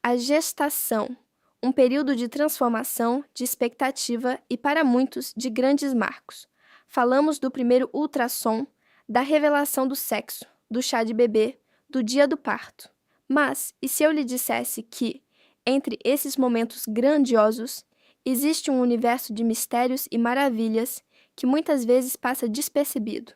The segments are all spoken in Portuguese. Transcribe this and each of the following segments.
A gestação, um período de transformação, de expectativa e, para muitos, de grandes marcos. Falamos do primeiro ultrassom, da revelação do sexo, do chá de bebê, do dia do parto. Mas, e se eu lhe dissesse que, entre esses momentos grandiosos, existe um universo de mistérios e maravilhas que muitas vezes passa despercebido?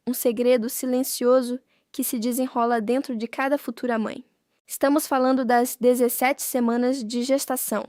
Um segredo silencioso que se desenrola dentro de cada futura mãe. Estamos falando das 17 semanas de gestação,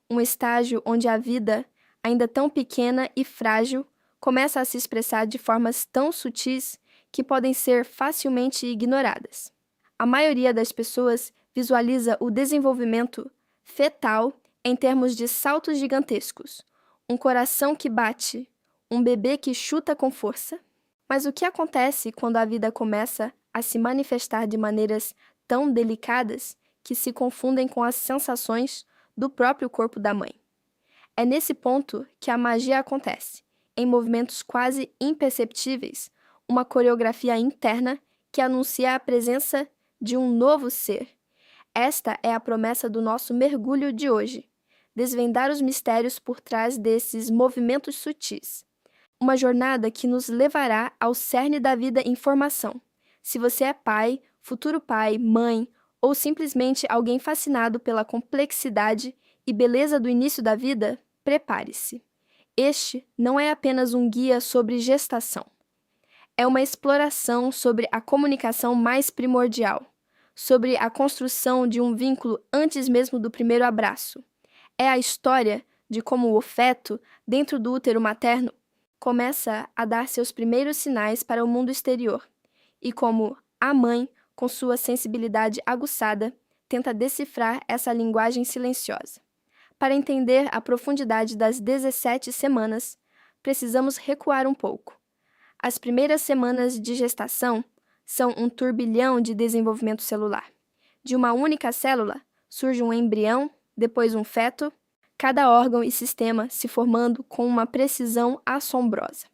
um estágio onde a vida, ainda tão pequena e frágil, começa a se expressar de formas tão sutis que podem ser facilmente ignoradas. A maioria das pessoas visualiza o desenvolvimento fetal em termos de saltos gigantescos, um coração que bate, um bebê que chuta com força. Mas o que acontece quando a vida começa a se manifestar de maneiras tão delicadas que se confundem com as sensações do próprio corpo da mãe? É nesse ponto que a magia acontece, em movimentos quase imperceptíveis, uma coreografia interna que anuncia a presença de um novo ser. Esta é a promessa do nosso mergulho de hoje, desvendar os mistérios por trás desses movimentos sutis. Uma jornada que nos levará ao cerne da vida em formação. Se você é pai, futuro pai, mãe ou simplesmente alguém fascinado pela complexidade e beleza do início da vida, prepare-se. Este não é apenas um guia sobre gestação. É uma exploração sobre a comunicação mais primordial, sobre a construção de um vínculo antes mesmo do primeiro abraço. É a história de como o feto, dentro do útero materno, começa a dar seus primeiros sinais para o mundo exterior, e como a mãe, com sua sensibilidade aguçada, tenta decifrar essa linguagem silenciosa. Para entender a profundidade das 17 semanas, precisamos recuar um pouco. As primeiras semanas de gestação são um turbilhão de desenvolvimento celular. De uma única célula surge um embrião, depois um feto, cada órgão e sistema se formando com uma precisão assombrosa.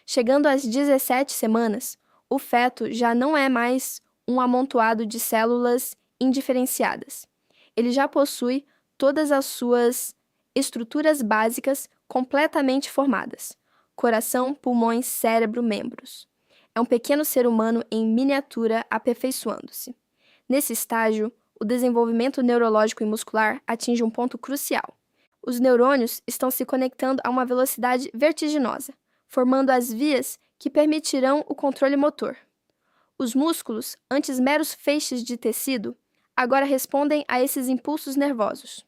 Chegando às 17 semanas, o feto já não é mais um amontoado de células indiferenciadas. Ele já possui todas as suas estruturas básicas completamente formadas: coração, pulmões, cérebro, membros. É um pequeno ser humano em miniatura aperfeiçoando-se. Nesse estágio, o desenvolvimento neurológico e muscular atinge um ponto crucial. Os neurônios estão se conectando a uma velocidade vertiginosa, formando as vias que permitirão o controle motor. Os músculos, antes meros feixes de tecido, agora respondem a esses impulsos nervosos.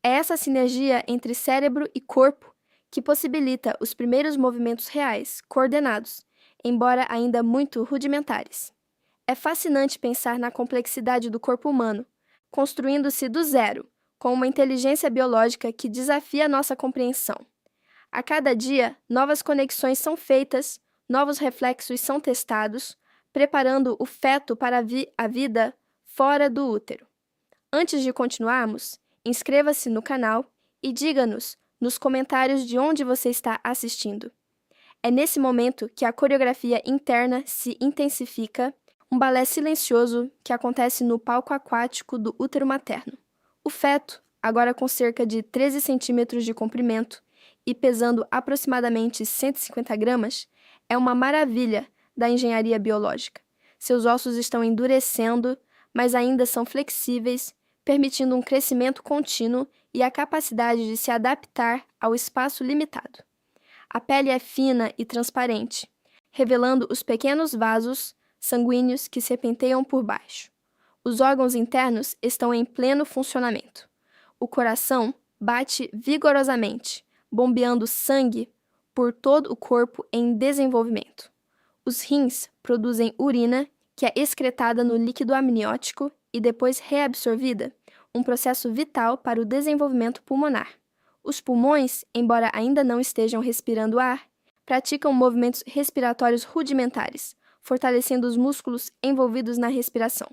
É essa sinergia entre cérebro e corpo que possibilita os primeiros movimentos reais, coordenados, embora ainda muito rudimentares. É fascinante pensar na complexidade do corpo humano, construindo-se do zero, com uma inteligência biológica que desafia nossa compreensão. A cada dia, novas conexões são feitas, novos reflexos são testados, preparando o feto para a vida fora do útero. Antes de continuarmos, inscreva-se no canal e diga-nos nos comentários de onde você está assistindo. É nesse momento que a coreografia interna se intensifica, um balé silencioso que acontece no palco aquático do útero materno. O feto, agora com cerca de 13 centímetros de comprimento e pesando aproximadamente 150 gramas, é uma maravilha da engenharia biológica. Seus ossos estão endurecendo, mas ainda são flexíveis, permitindo um crescimento contínuo e a capacidade de se adaptar ao espaço limitado. A pele é fina e transparente, revelando os pequenos vasos sanguíneos que serpenteiam por baixo. Os órgãos internos estão em pleno funcionamento. O coração bate vigorosamente, bombeando sangue por todo o corpo em desenvolvimento. Os rins produzem urina, que é excretada no líquido amniótico e depois reabsorvida, um processo vital para o desenvolvimento pulmonar. Os pulmões, embora ainda não estejam respirando ar, praticam movimentos respiratórios rudimentares, fortalecendo os músculos envolvidos na respiração.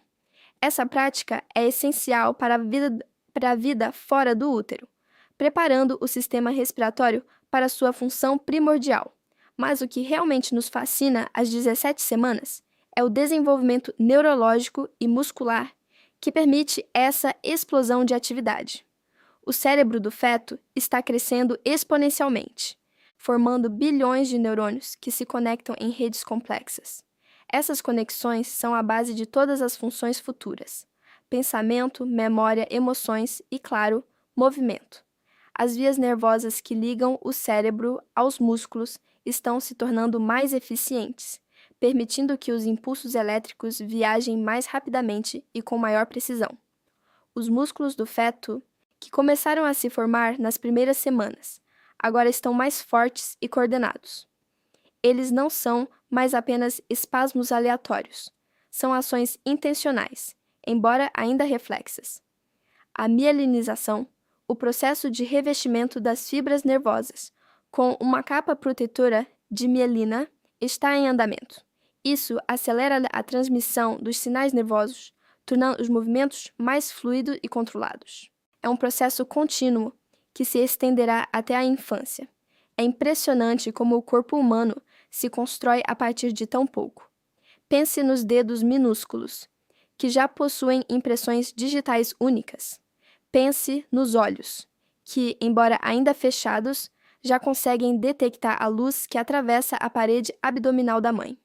Essa prática é essencial para a vida fora do útero, preparando o sistema respiratório para sua função primordial. Mas o que realmente nos fascina às 17 semanas é o desenvolvimento neurológico e muscular que permite essa explosão de atividade. O cérebro do feto está crescendo exponencialmente, formando bilhões de neurônios que se conectam em redes complexas. Essas conexões são a base de todas as funções futuras: pensamento, memória, emoções e, claro, movimento. As vias nervosas que ligam o cérebro aos músculos estão se tornando mais eficientes, permitindo que os impulsos elétricos viajem mais rapidamente e com maior precisão. Os músculos do feto, que começaram a se formar nas primeiras semanas, agora estão mais fortes e coordenados. Eles não são mais apenas espasmos aleatórios, são ações intencionais, embora ainda reflexas. A mielinização, o processo de revestimento das fibras nervosas com uma capa protetora de mielina, está em andamento. Isso acelera a transmissão dos sinais nervosos, tornando os movimentos mais fluidos e controlados. É um processo contínuo que se estenderá até a infância. É impressionante como o corpo humano se constrói a partir de tão pouco. Pense nos dedos minúsculos, que já possuem impressões digitais únicas. Pense nos olhos, que, embora ainda fechados, já conseguem detectar a luz que atravessa a parede abdominal da mãe.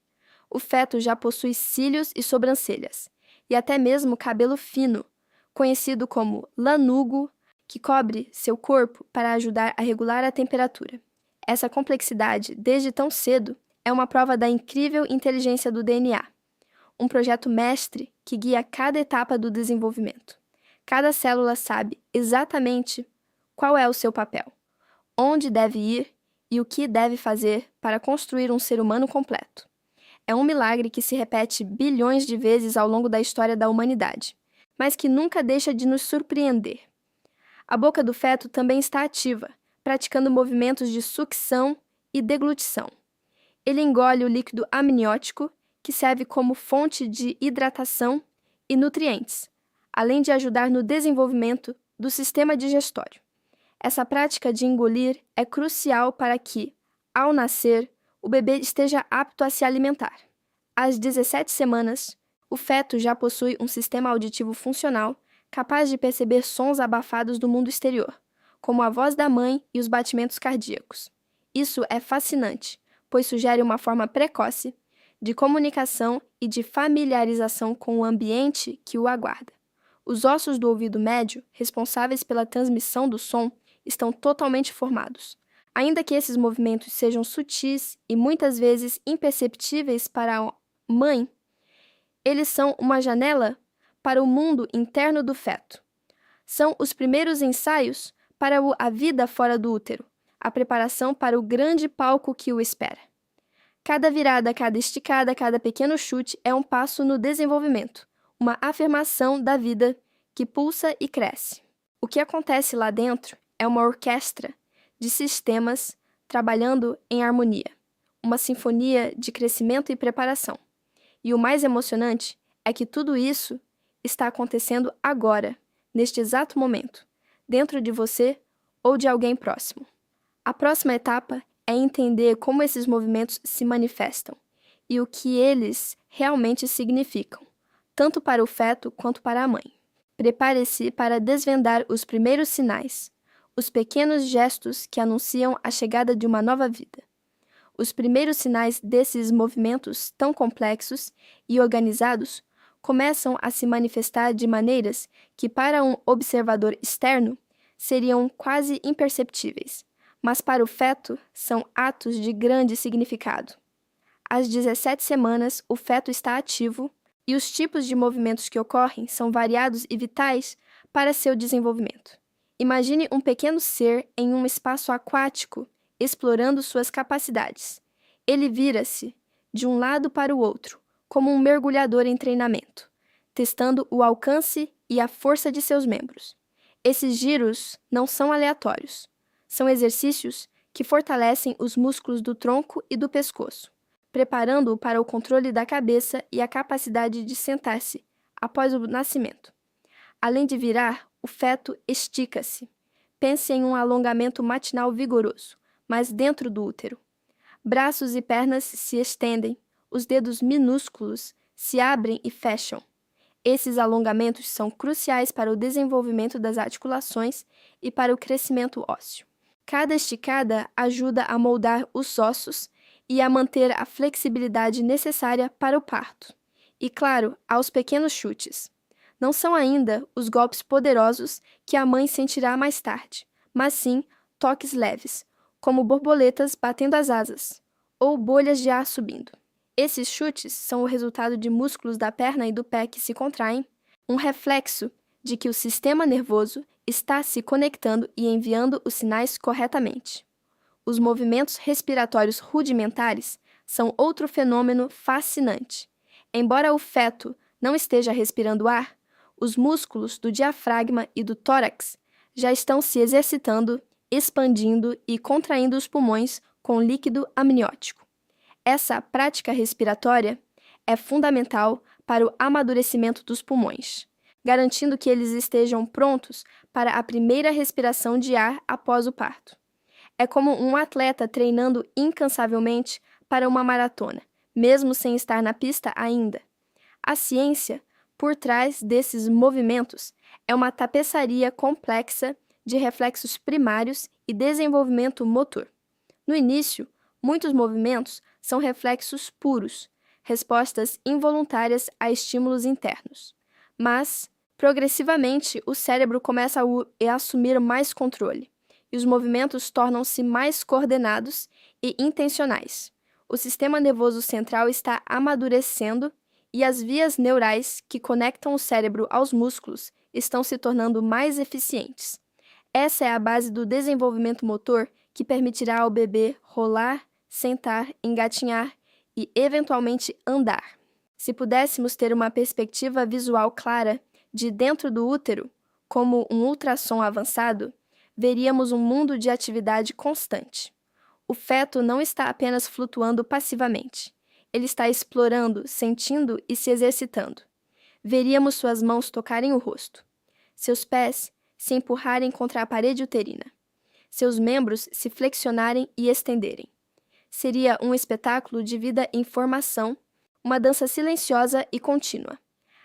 O feto já possui cílios e sobrancelhas, e até mesmo cabelo fino, conhecido como lanugo, que cobre seu corpo para ajudar a regular a temperatura. Essa complexidade, desde tão cedo, é uma prova da incrível inteligência do DNA, um projeto mestre que guia cada etapa do desenvolvimento. Cada célula sabe exatamente qual é o seu papel, onde deve ir e o que deve fazer para construir um ser humano completo. É um milagre que se repete bilhões de vezes ao longo da história da humanidade, mas que nunca deixa de nos surpreender. A boca do feto também está ativa, praticando movimentos de sucção e deglutição. Ele engole o líquido amniótico, que serve como fonte de hidratação e nutrientes, além de ajudar no desenvolvimento do sistema digestório. Essa prática de engolir é crucial para que, ao nascer, o bebê esteja apto a se alimentar. Às 17 semanas, o feto já possui um sistema auditivo funcional capaz de perceber sons abafados do mundo exterior, como a voz da mãe e os batimentos cardíacos. Isso é fascinante, pois sugere uma forma precoce de comunicação e de familiarização com o ambiente que o aguarda. Os ossos do ouvido médio, responsáveis pela transmissão do som, estão totalmente formados. Ainda que esses movimentos sejam sutis e muitas vezes imperceptíveis para a mãe, eles são uma janela para o mundo interno do feto. São os primeiros ensaios para a vida fora do útero, a preparação para o grande palco que o espera. Cada virada, cada esticada, cada pequeno chute é um passo no desenvolvimento, uma afirmação da vida que pulsa e cresce. O que acontece lá dentro é uma orquestra de sistemas trabalhando em harmonia, uma sinfonia de crescimento e preparação. E o mais emocionante é que tudo isso está acontecendo agora, neste exato momento, dentro de você ou de alguém próximo. A próxima etapa é entender como esses movimentos se manifestam e o que eles realmente significam, tanto para o feto quanto para a mãe. Prepare-se para desvendar os primeiros sinais, os pequenos gestos que anunciam a chegada de uma nova vida. Os primeiros sinais desses movimentos tão complexos e organizados começam a se manifestar de maneiras que, para um observador externo, seriam quase imperceptíveis, mas para o feto são atos de grande significado. Às 17 semanas, o feto está ativo e os tipos de movimentos que ocorrem são variados e vitais para seu desenvolvimento. Imagine um pequeno ser em um espaço aquático, explorando suas capacidades. Ele vira-se de um lado para o outro, como um mergulhador em treinamento, testando o alcance e a força de seus membros. Esses giros não são aleatórios. São exercícios que fortalecem os músculos do tronco e do pescoço, preparando-o para o controle da cabeça e a capacidade de sentar-se após o nascimento. Além de virar, o feto estica-se. Pense em um alongamento matinal vigoroso, mas dentro do útero. Braços e pernas se estendem, os dedos minúsculos se abrem e fecham. Esses alongamentos são cruciais para o desenvolvimento das articulações e para o crescimento ósseo. Cada esticada ajuda a moldar os ossos e a manter a flexibilidade necessária para o parto. E, claro, aos pequenos chutes. Não são ainda os golpes poderosos que a mãe sentirá mais tarde, mas sim toques leves, como borboletas batendo as asas, ou bolhas de ar subindo. Esses chutes são o resultado de músculos da perna e do pé que se contraem, um reflexo de que o sistema nervoso está se conectando e enviando os sinais corretamente. Os movimentos respiratórios rudimentares são outro fenômeno fascinante. Embora o feto não esteja respirando ar, os músculos do diafragma e do tórax já estão se exercitando, expandindo e contraindo os pulmões com líquido amniótico. Essa prática respiratória é fundamental para o amadurecimento dos pulmões, garantindo que eles estejam prontos para a primeira respiração de ar após o parto. É como um atleta treinando incansavelmente para uma maratona, mesmo sem estar na pista ainda. A ciência, por trás desses movimentos, é uma tapeçaria complexa de reflexos primários e desenvolvimento motor. No início, muitos movimentos são reflexos puros, respostas involuntárias a estímulos internos. Mas, progressivamente, o cérebro começa a assumir mais controle, e os movimentos tornam-se mais coordenados e intencionais. O sistema nervoso central está amadurecendo e as vias neurais que conectam o cérebro aos músculos estão se tornando mais eficientes. Essa é a base do desenvolvimento motor que permitirá ao bebê rolar, sentar, engatinhar e, eventualmente, andar. Se pudéssemos ter uma perspectiva visual clara de dentro do útero, como um ultrassom avançado, veríamos um mundo de atividade constante. O feto não está apenas flutuando passivamente. Ele está explorando, sentindo e se exercitando. Veríamos suas mãos tocarem o rosto, seus pés se empurrarem contra a parede uterina, seus membros se flexionarem e estenderem. Seria um espetáculo de vida em formação, uma dança silenciosa e contínua.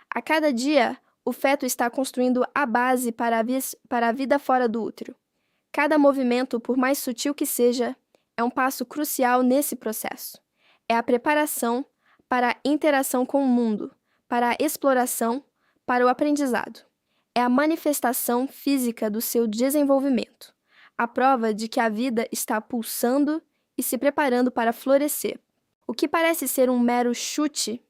A cada dia, o feto está construindo a base para a vida fora do útero. Cada movimento, por mais sutil que seja, é um passo crucial nesse processo. É a preparação para a interação com o mundo, para a exploração, para o aprendizado. É a manifestação física do seu desenvolvimento, a prova de que a vida está pulsando e se preparando para florescer. O que parece ser um mero chute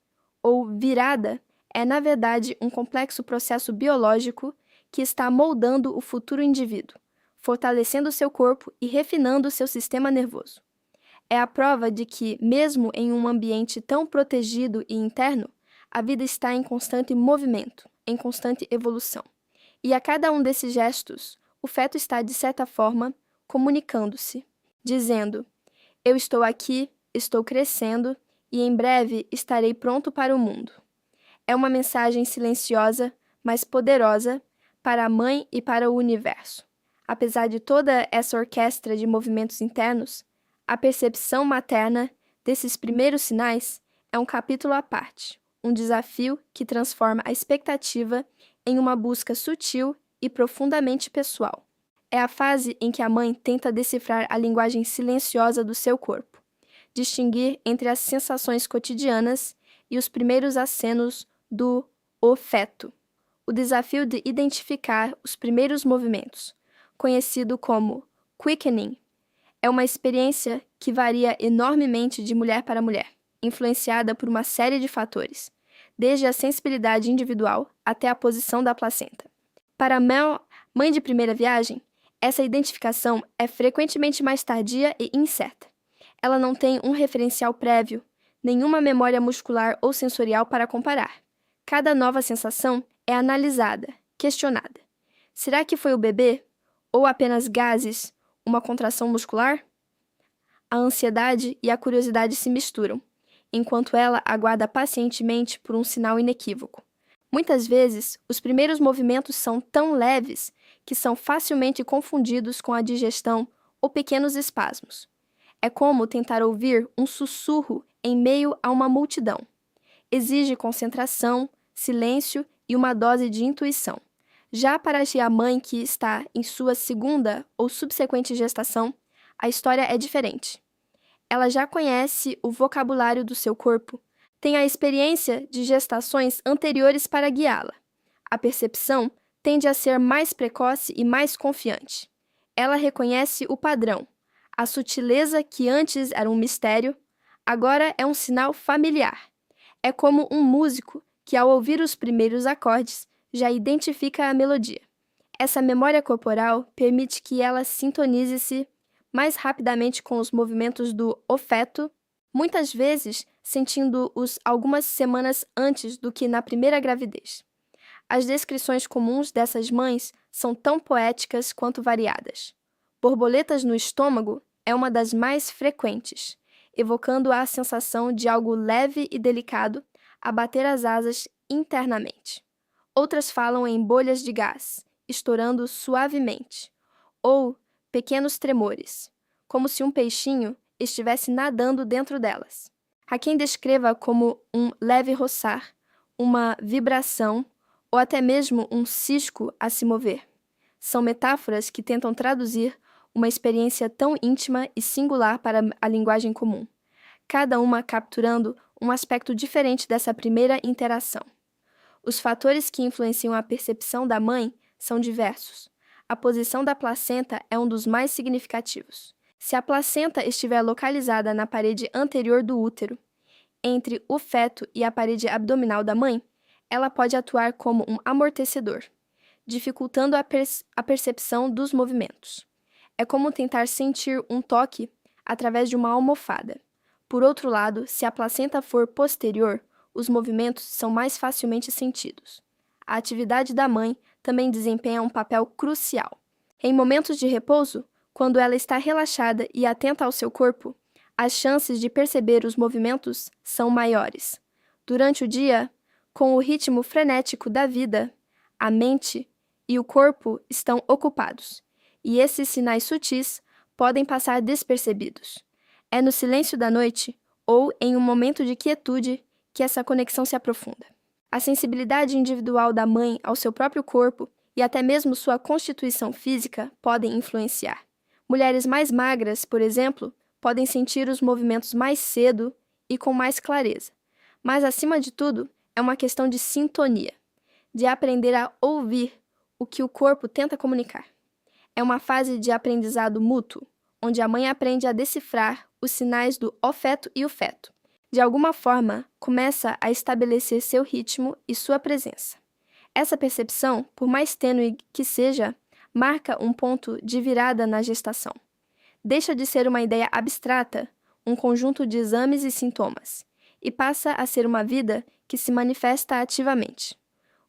ou virada é, na verdade, um complexo processo biológico que está moldando o futuro indivíduo, fortalecendo seu corpo e refinando seu sistema nervoso. É a prova de que, mesmo em um ambiente tão protegido e interno, a vida está em constante movimento, em constante evolução. E a cada um desses gestos, o feto está, de certa forma, comunicando-se, dizendo: eu estou aqui, estou crescendo e em breve estarei pronto para o mundo. É uma mensagem silenciosa, mas poderosa, para a mãe e para o universo. Apesar de toda essa orquestra de movimentos internos, a percepção materna desses primeiros sinais é um capítulo à parte, um desafio que transforma a expectativa em uma busca sutil e profundamente pessoal. É a fase em que a mãe tenta decifrar a linguagem silenciosa do seu corpo, distinguir entre as sensações cotidianas e os primeiros acenos do feto. O desafio de identificar os primeiros movimentos, conhecido como quickening, é uma experiência que varia enormemente de mulher para mulher, influenciada por uma série de fatores, desde a sensibilidade individual até a posição da placenta. Para Mel, mãe de primeira viagem, essa identificação é frequentemente mais tardia e incerta. Ela não tem um referencial prévio, nenhuma memória muscular ou sensorial para comparar. Cada nova sensação é analisada, questionada. Será que foi o bebê? Ou apenas gases, uma contração muscular? A ansiedade e a curiosidade se misturam, enquanto ela aguarda pacientemente por um sinal inequívoco. Muitas vezes, os primeiros movimentos são tão leves que são facilmente confundidos com a digestão ou pequenos espasmos. É como tentar ouvir um sussurro em meio a uma multidão. Exige concentração, silêncio e uma dose de intuição. Já para a mãe que está em sua segunda ou subsequente gestação, a história é diferente. Ela já conhece o vocabulário do seu corpo, tem a experiência de gestações anteriores para guiá-la. A percepção tende a ser mais precoce e mais confiante. Ela reconhece o padrão. A sutileza que antes era um mistério, agora é um sinal familiar. É como um músico que, ao ouvir os primeiros acordes, já identifica a melodia. Essa memória corporal permite que ela sintonize-se mais rapidamente com os movimentos do feto, muitas vezes sentindo-os algumas semanas antes do que na primeira gravidez. As descrições comuns dessas mães são tão poéticas quanto variadas. Borboletas no estômago é uma das mais frequentes, evocando a sensação de algo leve e delicado a bater as asas internamente. Outras falam em bolhas de gás, estourando suavemente, ou pequenos tremores, como se um peixinho estivesse nadando dentro delas. Há quem descreva como um leve roçar, uma vibração ou até mesmo um cisco a se mover. São metáforas que tentam traduzir uma experiência tão íntima e singular para a linguagem comum, cada uma capturando um aspecto diferente dessa primeira interação. Os fatores que influenciam a percepção da mãe são diversos. A posição da placenta é um dos mais significativos. Se a placenta estiver localizada na parede anterior do útero, entre o feto e a parede abdominal da mãe, ela pode atuar como um amortecedor, dificultando a percepção dos movimentos. É como tentar sentir um toque através de uma almofada. Por outro lado, se a placenta for posterior, os movimentos são mais facilmente sentidos. A atividade da mãe também desempenha um papel crucial. Em momentos de repouso, quando ela está relaxada e atenta ao seu corpo, as chances de perceber os movimentos são maiores. Durante o dia, com o ritmo frenético da vida, a mente e o corpo estão ocupados, e esses sinais sutis podem passar despercebidos. É no silêncio da noite ou em um momento de quietude que essa conexão se aprofunda. A sensibilidade individual da mãe ao seu próprio corpo e até mesmo sua constituição física podem influenciar. Mulheres mais magras, por exemplo, podem sentir os movimentos mais cedo e com mais clareza. Mas, acima de tudo, é uma questão de sintonia, de aprender a ouvir o que o corpo tenta comunicar. É uma fase de aprendizado mútuo, onde a mãe aprende a decifrar os sinais do feto e o feto. De alguma forma, começa a estabelecer seu ritmo e sua presença. Essa percepção, por mais tênue que seja, marca um ponto de virada na gestação. Deixa de ser uma ideia abstrata, um conjunto de exames e sintomas, e passa a ser uma vida que se manifesta ativamente.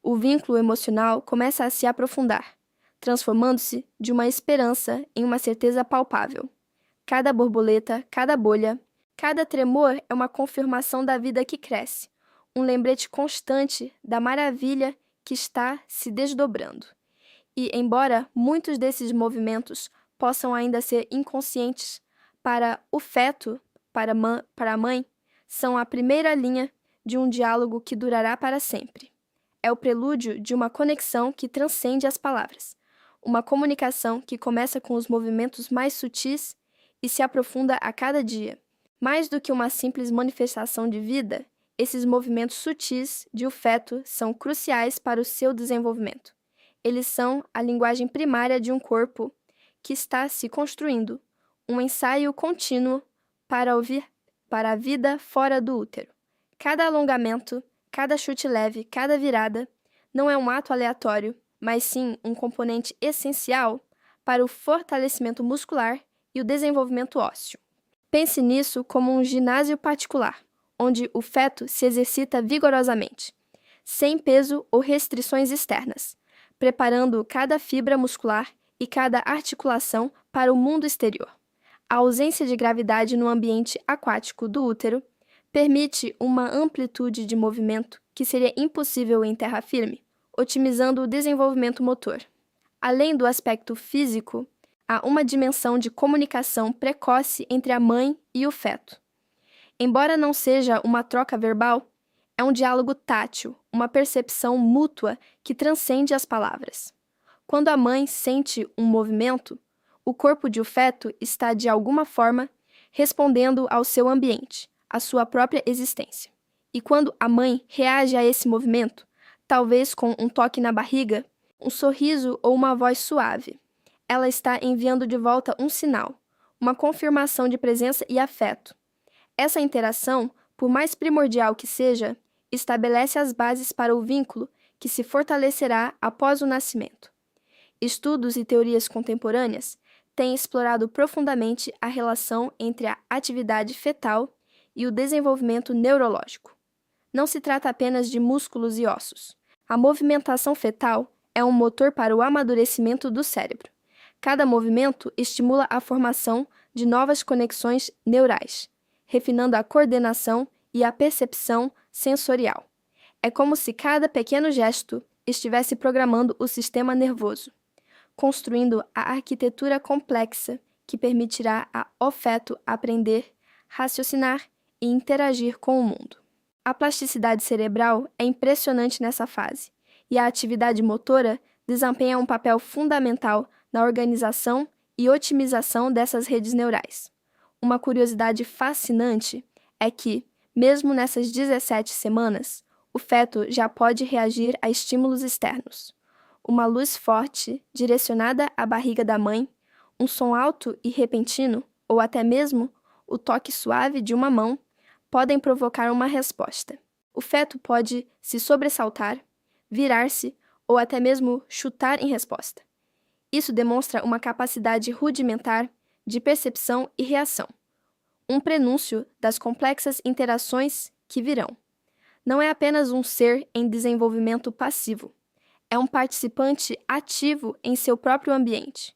O vínculo emocional começa a se aprofundar, transformando-se de uma esperança em uma certeza palpável. Cada borboleta, cada bolha, cada tremor é uma confirmação da vida que cresce, um lembrete constante da maravilha que está se desdobrando. E, embora muitos desses movimentos possam ainda ser inconscientes, para o feto, para a mãe, são a primeira linha de um diálogo que durará para sempre. É o prelúdio de uma conexão que transcende as palavras, uma comunicação que começa com os movimentos mais sutis e se aprofunda a cada dia. Mais do que uma simples manifestação de vida, esses movimentos sutis de o feto são cruciais para o seu desenvolvimento. Eles são a linguagem primária de um corpo que está se construindo, um ensaio contínuo para a vida fora do útero. Cada alongamento, cada chute leve, cada virada, não é um ato aleatório, mas sim um componente essencial para o fortalecimento muscular e o desenvolvimento ósseo. Pense nisso como um ginásio particular, onde o feto se exercita vigorosamente, sem peso ou restrições externas, preparando cada fibra muscular e cada articulação para o mundo exterior. A ausência de gravidade no ambiente aquático do útero permite uma amplitude de movimento que seria impossível em terra firme, otimizando o desenvolvimento motor. Além do aspecto físico, há uma dimensão de comunicação precoce entre a mãe e o feto. Embora não seja uma troca verbal, É um diálogo tátil, uma percepção mútua que transcende as palavras. Quando a mãe sente um movimento, o corpo de o feto está, de alguma forma, respondendo ao seu ambiente, à sua própria existência. E quando a mãe reage a esse movimento, talvez com um toque na barriga, um sorriso ou uma voz suave, ela está enviando de volta um sinal, uma confirmação de presença e afeto. Essa interação, por mais primordial que seja, estabelece as bases para o vínculo que se fortalecerá após o nascimento. Estudos e teorias contemporâneas têm explorado profundamente a relação entre a atividade fetal e o desenvolvimento neurológico. Não se trata apenas de músculos e ossos. A movimentação fetal é um motor para o amadurecimento do cérebro. Cada movimento estimula a formação de novas conexões neurais, refinando a coordenação e a percepção sensorial. É como se cada pequeno gesto estivesse programando o sistema nervoso, construindo a arquitetura complexa que permitirá ao feto aprender, raciocinar e interagir com o mundo. A plasticidade cerebral é impressionante nessa fase, e a atividade motora desempenha um papel fundamental na organização e otimização dessas redes neurais. Uma curiosidade fascinante é que, mesmo nessas 17 semanas, o feto já pode reagir a estímulos externos. Uma luz forte direcionada à barriga da mãe, um som alto e repentino, ou até mesmo o toque suave de uma mão, podem provocar uma resposta. O feto pode se sobressaltar, virar-se ou até mesmo chutar em resposta. Isso demonstra uma capacidade rudimentar de percepção e reação, um prenúncio das complexas interações que virão. Não é apenas um ser em desenvolvimento passivo, é um participante ativo em seu próprio ambiente,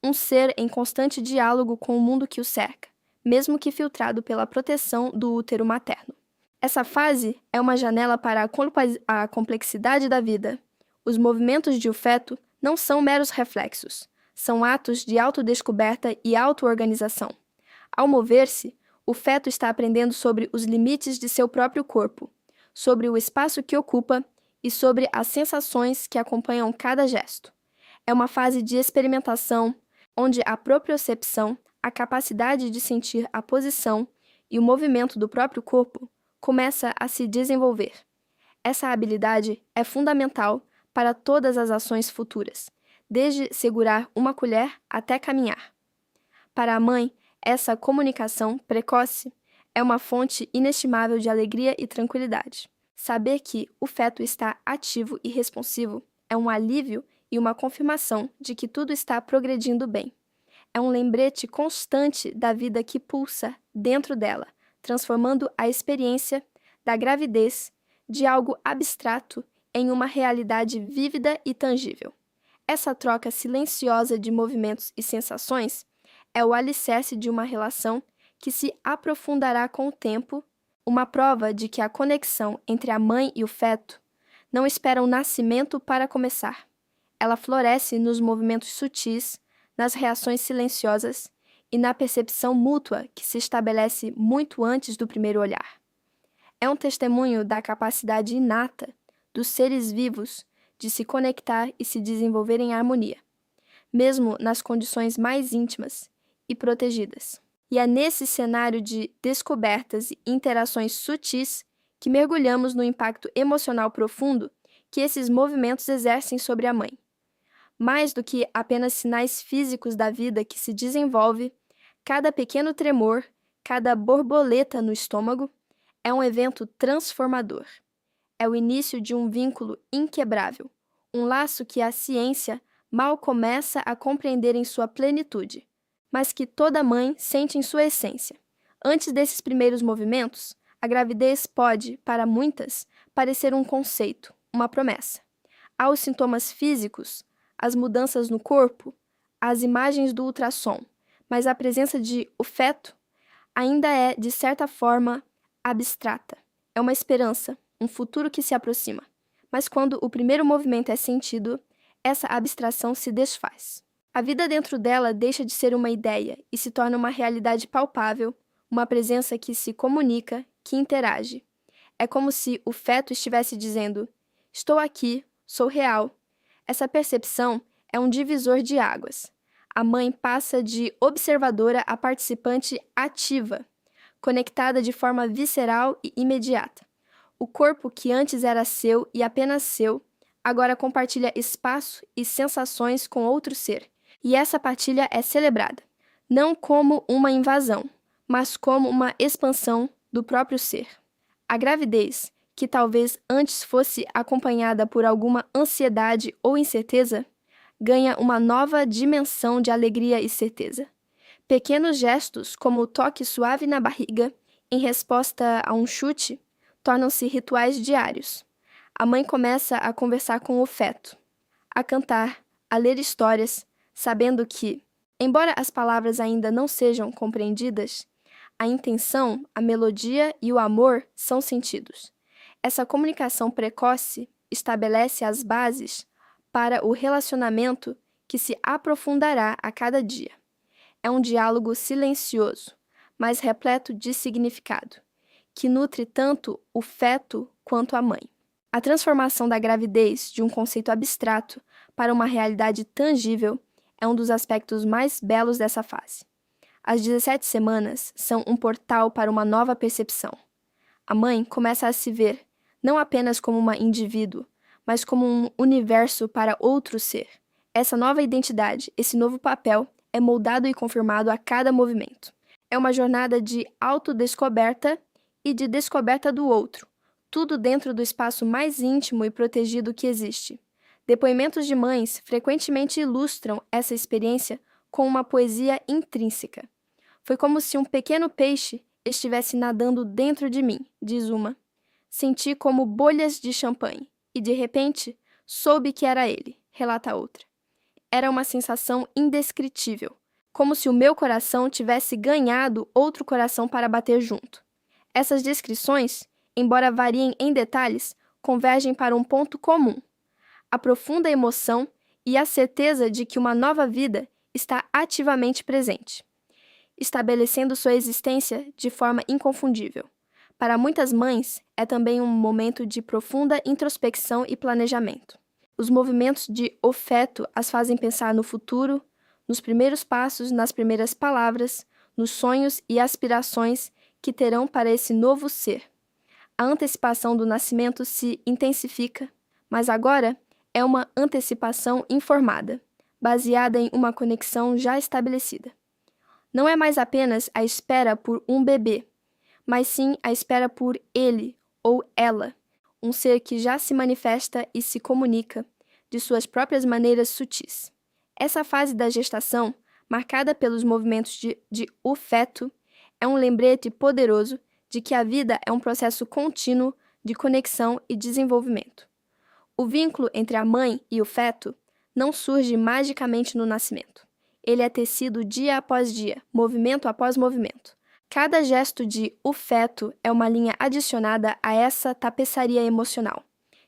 um ser em constante diálogo com o mundo que o cerca, mesmo que filtrado pela proteção do útero materno. Essa fase é uma janela para a complexidade da vida. Os movimentos de o feto não são meros reflexos, são atos de autodescoberta e auto-organização. Ao mover-se, o feto está aprendendo sobre os limites de seu próprio corpo, sobre o espaço que ocupa e sobre as sensações que acompanham cada gesto. É uma fase de experimentação onde a propriocepção, a capacidade de sentir a posição e o movimento do próprio corpo começa a se desenvolver. Essa habilidade é fundamental para todas as ações futuras, desde segurar uma colher até caminhar. Para a mãe, essa comunicação precoce é uma fonte inestimável de alegria e tranquilidade. Saber que o feto está ativo e responsivo é um alívio e uma confirmação de que tudo está progredindo bem. É um lembrete constante da vida que pulsa dentro dela, transformando a experiência da gravidez de algo abstrato em uma realidade vívida e tangível. Essa troca silenciosa de movimentos e sensações é o alicerce de uma relação que se aprofundará com o tempo, uma prova de que a conexão entre a mãe e o feto não espera o nascimento para começar. Ela floresce nos movimentos sutis, nas reações silenciosas e na percepção mútua que se estabelece muito antes do primeiro olhar. É um testemunho da capacidade inata dos seres vivos de se conectar e se desenvolver em harmonia, mesmo nas condições mais íntimas e protegidas. E é nesse cenário de descobertas e interações sutis que mergulhamos no impacto emocional profundo que esses movimentos exercem sobre a mãe. Mais do que apenas sinais físicos da vida que se desenvolve, cada pequeno tremor, cada borboleta no estômago, é um evento transformador. É o início de um vínculo inquebrável, um laço que a ciência mal começa a compreender em sua plenitude, mas que toda mãe sente em sua essência. Antes desses primeiros movimentos, a gravidez pode, para muitas, parecer um conceito, uma promessa. Há os sintomas físicos, as mudanças no corpo, as imagens do ultrassom, mas a presença de o feto ainda é, de certa forma, abstrata. É uma esperança, um futuro que se aproxima. Mas quando o primeiro movimento é sentido, essa abstração se desfaz. A vida dentro dela deixa de ser uma ideia e se torna uma realidade palpável, uma presença que se comunica, que interage. É como se o feto estivesse dizendo: estou aqui, sou real. Essa percepção é um divisor de águas. A mãe passa de observadora a participante ativa, conectada de forma visceral e imediata. O corpo que antes era seu e apenas seu, agora compartilha espaço e sensações com outro ser. E essa partilha é celebrada, não como uma invasão, mas como uma expansão do próprio ser. A gravidez, que talvez antes fosse acompanhada por alguma ansiedade ou incerteza, ganha uma nova dimensão de alegria e certeza. Pequenos gestos, como o toque suave na barriga, em resposta a um chute, tornam-se rituais diários. A mãe começa a conversar com o feto, a cantar, a ler histórias, sabendo que, embora as palavras ainda não sejam compreendidas, a intenção, a melodia e o amor são sentidos. Essa comunicação precoce estabelece as bases para o relacionamento que se aprofundará a cada dia. É um diálogo silencioso, mas repleto de significado, que nutre tanto o feto quanto a mãe. A transformação da gravidez de um conceito abstrato para uma realidade tangível é um dos aspectos mais belos dessa fase. As 17 semanas são um portal para uma nova percepção. A mãe começa a se ver não apenas como uma indivíduo, mas como um universo para outro ser. Essa nova identidade, esse novo papel, é moldado e confirmado a cada movimento. É uma jornada de autodescoberta e de descoberta do outro, tudo dentro do espaço mais íntimo e protegido que existe. Depoimentos de mães frequentemente ilustram essa experiência com uma poesia intrínseca. Foi como se um pequeno peixe estivesse nadando dentro de mim, diz uma. Senti como bolhas de champanhe e, de repente, soube que era ele, relata outra. Era uma sensação indescritível, como se o meu coração tivesse ganhado outro coração para bater junto. Essas descrições, embora variem em detalhes, convergem para um ponto comum: a profunda emoção e a certeza de que uma nova vida está ativamente presente, estabelecendo sua existência de forma inconfundível. Para muitas mães, é também um momento de profunda introspecção e planejamento. Os movimentos de o feto as fazem pensar no futuro, nos primeiros passos, nas primeiras palavras, nos sonhos e aspirações que terão para esse novo ser. A antecipação do nascimento se intensifica, mas agora é uma antecipação informada, baseada em uma conexão já estabelecida. Não é mais apenas a espera por um bebê, mas sim a espera por ele ou ela, um ser que já se manifesta e se comunica de suas próprias maneiras sutis. Essa fase da gestação, marcada pelos movimentos de o feto, é um lembrete poderoso de que a vida é um processo contínuo de conexão e desenvolvimento. O vínculo entre a mãe e o feto não surge magicamente no nascimento. Ele é tecido dia após dia, movimento após movimento. Cada gesto de o feto é uma linha adicionada a essa tapeçaria emocional,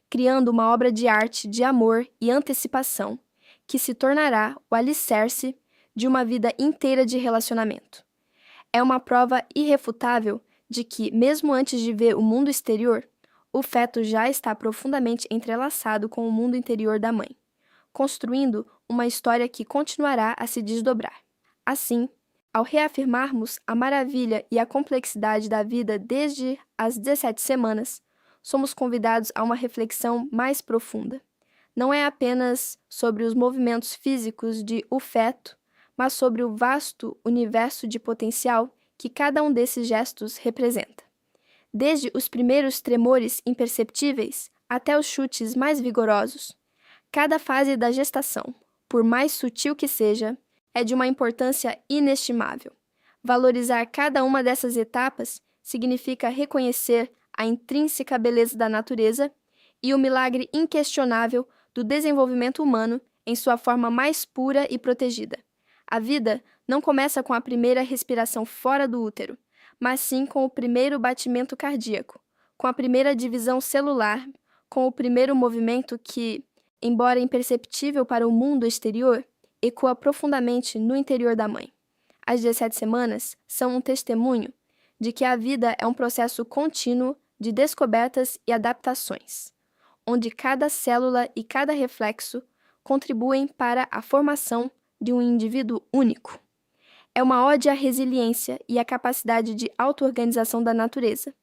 criando uma obra de arte de amor e antecipação que se tornará o alicerce de uma vida inteira de relacionamento. É uma prova irrefutável de que, mesmo antes de ver o mundo exterior, o feto já está profundamente entrelaçado com o mundo interior da mãe, construindo uma história que continuará a se desdobrar. Assim, ao reafirmarmos a maravilha e a complexidade da vida desde as 17 semanas, somos convidados a uma reflexão mais profunda. Não é apenas sobre os movimentos físicos de o feto, mas sobre o vasto universo de potencial que cada um desses gestos representa. Desde os primeiros tremores imperceptíveis até os chutes mais vigorosos, cada fase da gestação, por mais sutil que seja, é de uma importância inestimável. Valorizar cada uma dessas etapas significa reconhecer a intrínseca beleza da natureza e o milagre inquestionável do desenvolvimento humano em sua forma mais pura e protegida. A vida não começa com a primeira respiração fora do útero, mas sim com o primeiro batimento cardíaco, com a primeira divisão celular, com o primeiro movimento que, embora imperceptível para o mundo exterior, ecoa profundamente no interior da mãe. As 17 semanas são um testemunho de que a vida é um processo contínuo de descobertas e adaptações, onde cada célula e cada reflexo contribuem para a formação de um indivíduo único. É uma ode à resiliência e à capacidade de auto-organização da natureza,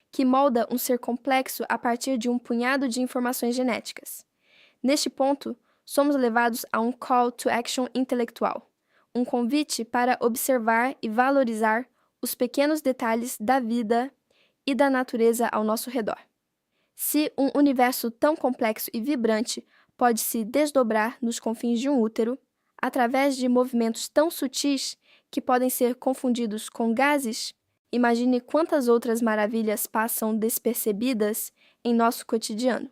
que molda um ser complexo a partir de um punhado de informações genéticas. Neste ponto, somos levados a um call to action intelectual, um convite para observar e valorizar os pequenos detalhes da vida e da natureza ao nosso redor. Se um universo tão complexo e vibrante pode se desdobrar nos confins de um útero, através de movimentos tão sutis que podem ser confundidos com gases, imagine quantas outras maravilhas passam despercebidas em nosso cotidiano.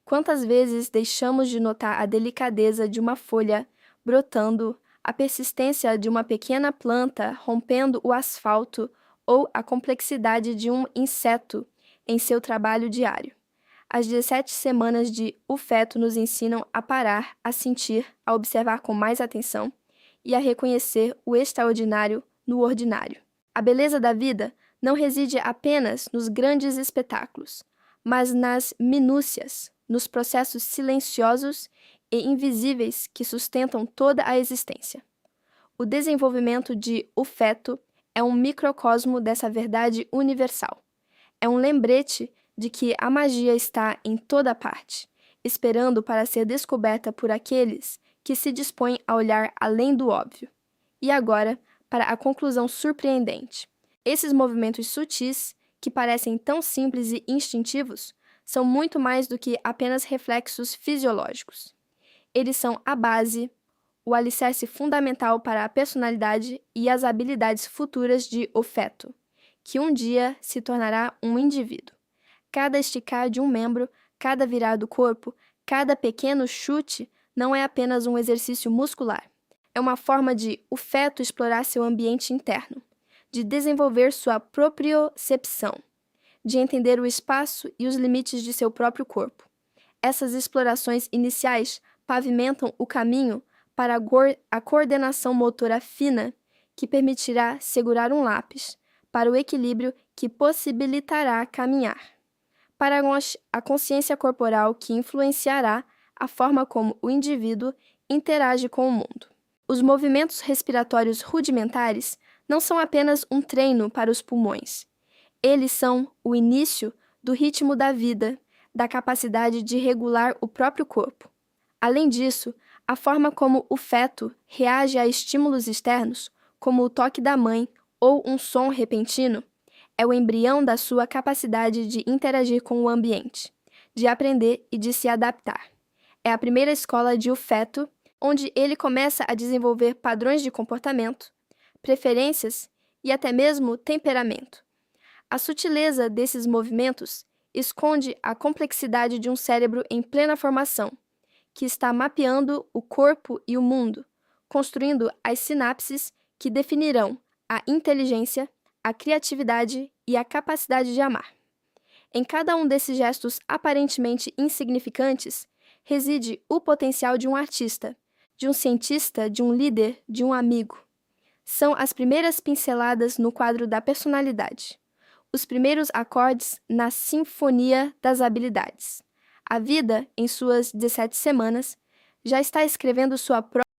Quantas vezes deixamos de notar a delicadeza de uma folha brotando, a persistência de uma pequena planta rompendo o asfalto ou a complexidade de um inseto em seu trabalho diário. As 17 semanas de O Feto nos ensinam a parar, a sentir, a observar com mais atenção e a reconhecer o extraordinário no ordinário. A beleza da vida não reside apenas nos grandes espetáculos, mas nas minúcias, nos processos silenciosos e invisíveis que sustentam toda a existência. O desenvolvimento de O Feto é um microcosmo dessa verdade universal. É um lembrete de que a magia está em toda parte, esperando para ser descoberta por aqueles que se dispõem a olhar além do óbvio. E agora, para a conclusão surpreendente. Esses movimentos sutis, que parecem tão simples e instintivos, são muito mais do que apenas reflexos fisiológicos. Eles são a base, o alicerce fundamental para a personalidade e as habilidades futuras de O Feto, que um dia se tornará um indivíduo. Cada esticar de um membro, cada virar do corpo, cada pequeno chute não é apenas um exercício muscular. É uma forma de o feto explorar seu ambiente interno, de desenvolver sua propriocepção, de entender o espaço e os limites de seu próprio corpo. Essas explorações iniciais pavimentam o caminho para a coordenação motora fina que permitirá segurar um lápis, para o equilíbrio que possibilitará caminhar, para a consciência corporal que influenciará a forma como o indivíduo interage com o mundo. Os movimentos respiratórios rudimentares não são apenas um treino para os pulmões. Eles são o início do ritmo da vida, da capacidade de regular o próprio corpo. Além disso, a forma como o feto reage a estímulos externos, como o toque da mãe ou um som repentino, é o embrião da sua capacidade de interagir com o ambiente, de aprender e de se adaptar. É a primeira escola de O Feto, onde ele começa a desenvolver padrões de comportamento, preferências e até mesmo temperamento. A sutileza desses movimentos esconde a complexidade de um cérebro em plena formação, que está mapeando o corpo e o mundo, construindo as sinapses que definirão a inteligência, a criatividade e a capacidade de amar. Em cada um desses gestos aparentemente insignificantes reside o potencial de um artista, de um cientista, de um líder, de um amigo. São as primeiras pinceladas no quadro da personalidade, os primeiros acordes na sinfonia das habilidades. A vida, em suas 17 semanas, já está escrevendo sua própria